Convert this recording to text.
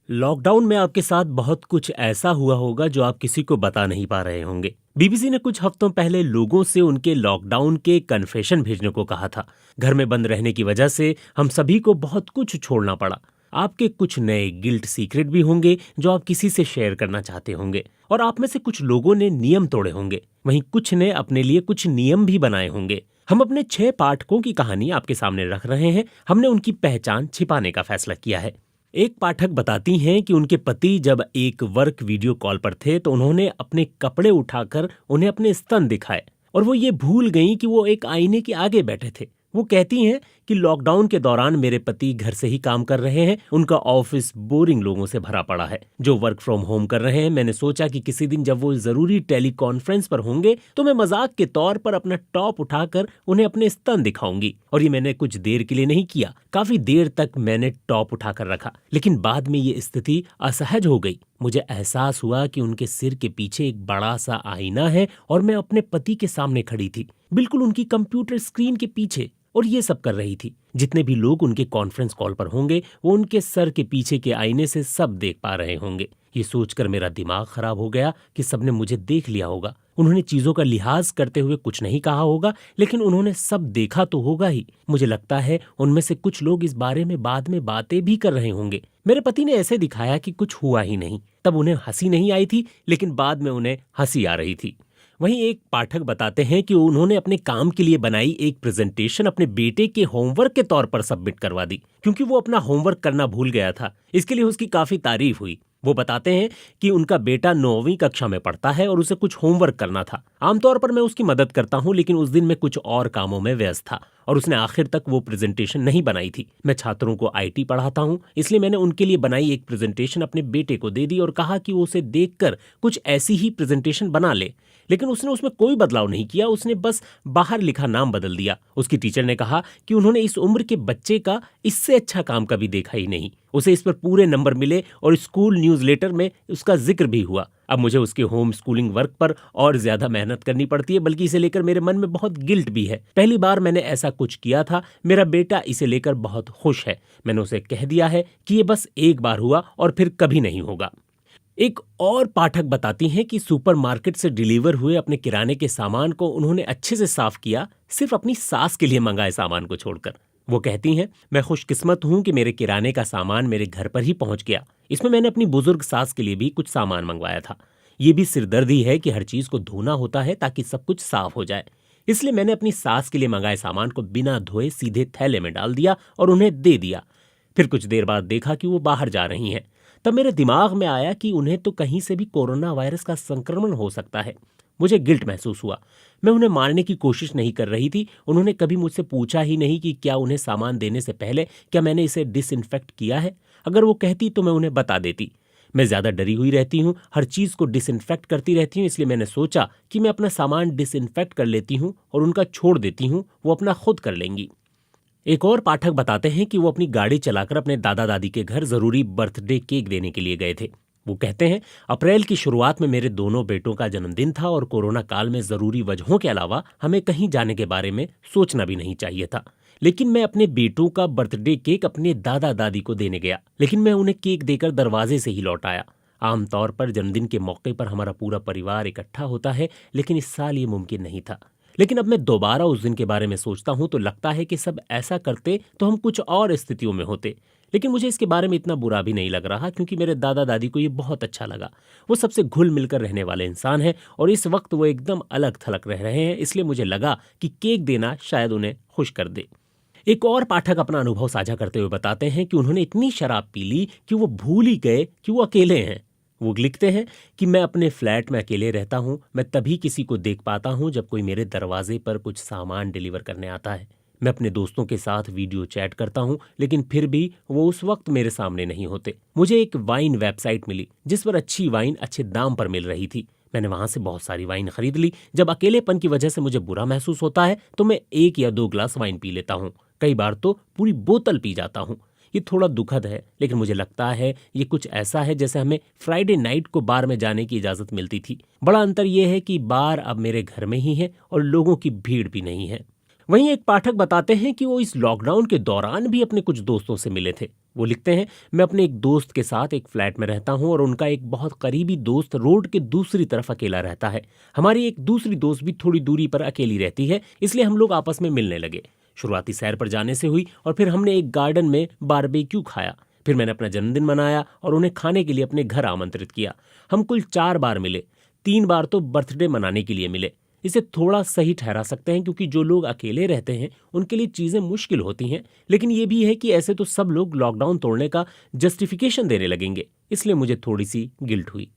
Lockdown में आपके साथ बहुत कुछ ऐसा हुआ होगा जो आप किसी को बता नहीं पा रहे होंगे। बीबीसी ने कुछ हफ्तों पहले लोगों से उनके लॉकडाउन के कन्फेशन भेजने को कहा था। घर में बंद रहने की वजह से हम सभी को बहुत कुछ छोड़ना पड़ा। आपके कुछ नए गिल्ट सीक्रेट भी होंगे जो आप किसी से शेयर करना चाहते होंगे, और आप में से कुछ लोगों ने नियम तोड़े होंगे, वहीं कुछ ने अपने लिए कुछ नियम भी बनाए होंगे। हम अपने 6 पाठकों की कहानी आपके सामने रख रहे हैं। हमने उनकी पहचान छिपाने का फैसला किया है। एक पाठक बताती हैं कि उनके पति जब एक वर्क वीडियो कॉल पर थे तो उन्होंने अपने कपड़े उठाकर उन्हें अपने स्तन दिखाए और वो ये भूल गईं कि वो एक आईने के आगे बैठे थे। वो कहती हैं कि लॉकडाउन के दौरान मेरे पति घर से ही काम कर रहे हैं। उनका ऑफिस बोरिंग लोगों से भरा पड़ा है जो वर्क फ्रॉम होम कर रहे हैं। मैंने सोचा कि किसी दिन जब वो जरूरी टेली कॉन्फ्रेंस पर होंगे तो मैं मजाक के तौर पर अपना टॉप उठाकर उन्हें अपने स्तन दिखाऊंगी। और ये मैंने कुछ देर के लिए नहीं किया, काफी देर तक मैंने टॉप उठाकर रखा, लेकिन बाद में ये स्थिति असहज हो गई। मुझे एहसास हुआ कि उनके सिर के पीछे एक बड़ा सा आईना है और मैं अपने पति के सामने खड़ी थी, बिल्कुल उनकी कंप्यूटर स्क्रीन के पीछे, और ये सब कर रही थी। जितने भी लोग उनके कॉन्फ्रेंस कॉल पर होंगे वो उनके सर के पीछे के आईने से सब देख पा रहे होंगे। ये सोचकर मेरा दिमाग खराब हो गया कि सबने मुझे देख लिया होगा। उन्होंने चीजों का लिहाज करते हुए कुछ नहीं कहा होगा, लेकिन उन्होंने सब देखा तो होगा ही। मुझे लगता है उनमें से कुछ लोग इस बारे में बाद में बातें भी कर रहे होंगे। मेरे पति ने ऐसे दिखाया कि कुछ हुआ ही नहीं। तब उन्हें हंसी नहीं आई थी, लेकिन बाद में उन्हें हंसी आ रही थी। वहीं एक पाठक बताते हैं कि उन्होंने अपने काम के लिए बनाई एक प्रेजेंटेशन अपने बेटे के होमवर्क के तौर पर सबमिट करवा दी, क्योंकि वो अपना होमवर्क करना भूल गया था। इसके लिए उसकी काफी तारीफ हुई। वो बताते हैं कि उनका बेटा 9वीं कक्षा में पढ़ता है और उसे कुछ होमवर्क करना था। आमतौर पर मैं उसकी मदद करता हूँ, लेकिन उस दिन मैं कुछ और कामों में व्यस्त था और उसने आखिर तक वो प्रेजेंटेशन नहीं बनाई थी। मैं छात्रों को आईटी पढ़ाता हूँ, इसलिए मैंने उनके लिए बनाई एक प्रेजेंटेशन अपने बेटे को दे दी और कहा कि वो उसे देखकर कुछ ऐसी ही प्रेजेंटेशन बना ले। लेकिन उसने उसमें कोई बदलाव नहीं किया, उसने बस बाहर लिखा नाम बदल दिया। उसकी टीचर ने कहा कि उन्होंने इस उम्र के बच्चे का इससे अच्छा काम कभी देखा ही नहीं। उसे इस पर पूरे नंबर मिले और स्कूल न्यूज़लेटर में उसका जिक्र भी हुआ। अब मुझे उसके होम स्कूलिंग वर्क पर और ज्यादा मेहनत करनी पड़ती है, बल्कि इसे लेकर मेरे मन में बहुत गिल्ट भी है। पहली बार मैंने ऐसा कुछ किया था। मेरा बेटा इसे लेकर बहुत खुश है। मैंने उसे कह दिया है कि ये बस एक बार हुआ और फिर कभी नहीं होगा। एक और पाठक बताती हैं कि सुपरमार्केट से डिलीवर हुए अपने किराने के सामान को उन्होंने अच्छे से साफ किया, सिर्फ अपनी सास के लिए मंगाए सामान को छोड़कर। वो कहती हैं, मैं खुशकिस्मत हूं कि मेरे किराने का सामान मेरे घर पर ही पहुंच गया। इसमें मैंने अपनी बुजुर्ग सास के लिए भी कुछ सामान मंगवाया था। ये भी सिरदर्दी है कि हर चीज को धोना होता है ताकि सब कुछ साफ हो जाए। इसलिए मैंने अपनी सास के लिए मंगाए सामान को बिना धोए सीधे थैले में डाल दिया और उन्हें दे दिया। फिर कुछ देर बाद देखा कि वो बाहर जा रही हैं। तब मेरे दिमाग में आया कि उन्हें तो कहीं से भी कोरोना वायरस का संक्रमण हो सकता है। मुझे गिल्ट महसूस हुआ। मैं उन्हें मारने की कोशिश नहीं कर रही थी। उन्होंने कभी मुझसे पूछा ही नहीं कि क्या उन्हें सामान देने से पहले क्या मैंने इसे डिसइंफेक्ट किया है। अगर वो कहती तो मैं उन्हें बता देती। मैं ज्यादा डरी हुई रहती हूँ, हर चीज को डिसइंफेक्ट करती रहती हूँ, इसलिए मैंने सोचा कि मैं अपना सामान डिसइंफेक्ट कर लेती हूँ और उनका छोड़ देती हूँ, वो अपना खुद कर लेंगी। एक और पाठक बताते हैं कि वो अपनी गाड़ी चलाकर अपने दादा दादी के घर जरूरी बर्थडे केक देने के लिए गए थे। वो कहते हैं, अप्रैल की शुरुआत में मेरे दोनों बेटों का जन्मदिन था और कोरोना काल में जरूरी वजहों के अलावा हमें कहीं जाने के बारे में सोचना भी नहीं चाहिए था। लेकिन मैं अपने बेटों का बर्थडे केक अपने दादा दादी को देने गया, लेकिन मैं उन्हें केक देकर दरवाजे से ही लौट आया। आमतौर पर जन्मदिन के मौके पर हमारा पूरा परिवार इकट्ठा होता है, लेकिन इस साल ये मुमकिन नहीं था। लेकिन अब मैं दोबारा उस दिन के बारे में सोचता हूं तो लगता है कि सब ऐसा करते तो हम कुछ और स्थितियों में होते। लेकिन मुझे इसके बारे में इतना बुरा भी नहीं लग रहा, क्योंकि मेरे दादा दादी को ये बहुत अच्छा लगा। वो सबसे घुल मिलकर रहने वाले इंसान हैं और इस वक्त वो एकदम अलग थलग रह रहे हैं, इसलिए मुझे लगा कि केक देना शायद उन्हें खुश कर दे। एक और पाठक अपना अनुभव साझा करते हुए बताते हैं कि उन्होंने इतनी शराब पी ली कि वो भूल ही गए कि वो अकेले हैं। वो लिखते हैं कि मैं अपने फ्लैट में अकेले रहता हूँ। मैं तभी किसी को देख पाता हूँ जब कोई मेरे दरवाजे पर कुछ सामान डिलीवर करने आता है। मैं अपने दोस्तों के साथ वीडियो चैट करता हूँ, लेकिन फिर भी वो उस वक्त मेरे सामने नहीं होते। मुझे एक वाइन वेबसाइट मिली जिस पर अच्छी वाइन अच्छे दाम पर मिल रही थी। मैंने वहां से बहुत सारी वाइन खरीद ली। जब अकेलेपन की वजह से मुझे बुरा महसूस होता है तो मैं 1 या 2 ग्लास वाइन पी लेता हूँ। कई बार तो पूरी बोतल पी जाता हूँ। ये थोड़ा दुखद है, लेकिन मुझे लगता है ये कुछ ऐसा है जैसे हमें फ्राइडे नाइट को बार में जाने की इजाजत मिलती थी। बड़ा अंतर यह है कि बार अब मेरे घर में ही है और लोगों की भीड़ भी नहीं है। वहीं एक पाठक बताते हैं कि वो इस लॉकडाउन के दौरान भी अपने कुछ दोस्तों से मिले थे। वो लिखते हैं, मैं अपने एक दोस्त के साथ एक फ्लैट में रहता हूं और उनका एक बहुत करीबी दोस्त रोड के दूसरी तरफ अकेला रहता है। हमारी एक दूसरी दोस्त भी थोड़ी दूरी पर अकेली रहती है, इसलिए हम लोग आपस में मिलने लगे। शुरुआती सैर पर जाने से हुई और फिर हमने एक गार्डन में बारबेक्यू खाया। फिर मैंने अपना जन्मदिन मनाया और उन्हें खाने के लिए अपने घर आमंत्रित किया। हम कुल 4 बार मिले, 3 बार तो बर्थडे मनाने के लिए मिले। इसे थोड़ा सही ठहरा सकते हैं क्योंकि जो लोग अकेले रहते हैं उनके लिए चीजें मुश्किल होती हैं, लेकिन ये भी है कि ऐसे तो सब लोग लॉकडाउन तोड़ने का जस्टिफिकेशन देने लगेंगे, इसलिए मुझे थोड़ी सी गिल्ट हुई।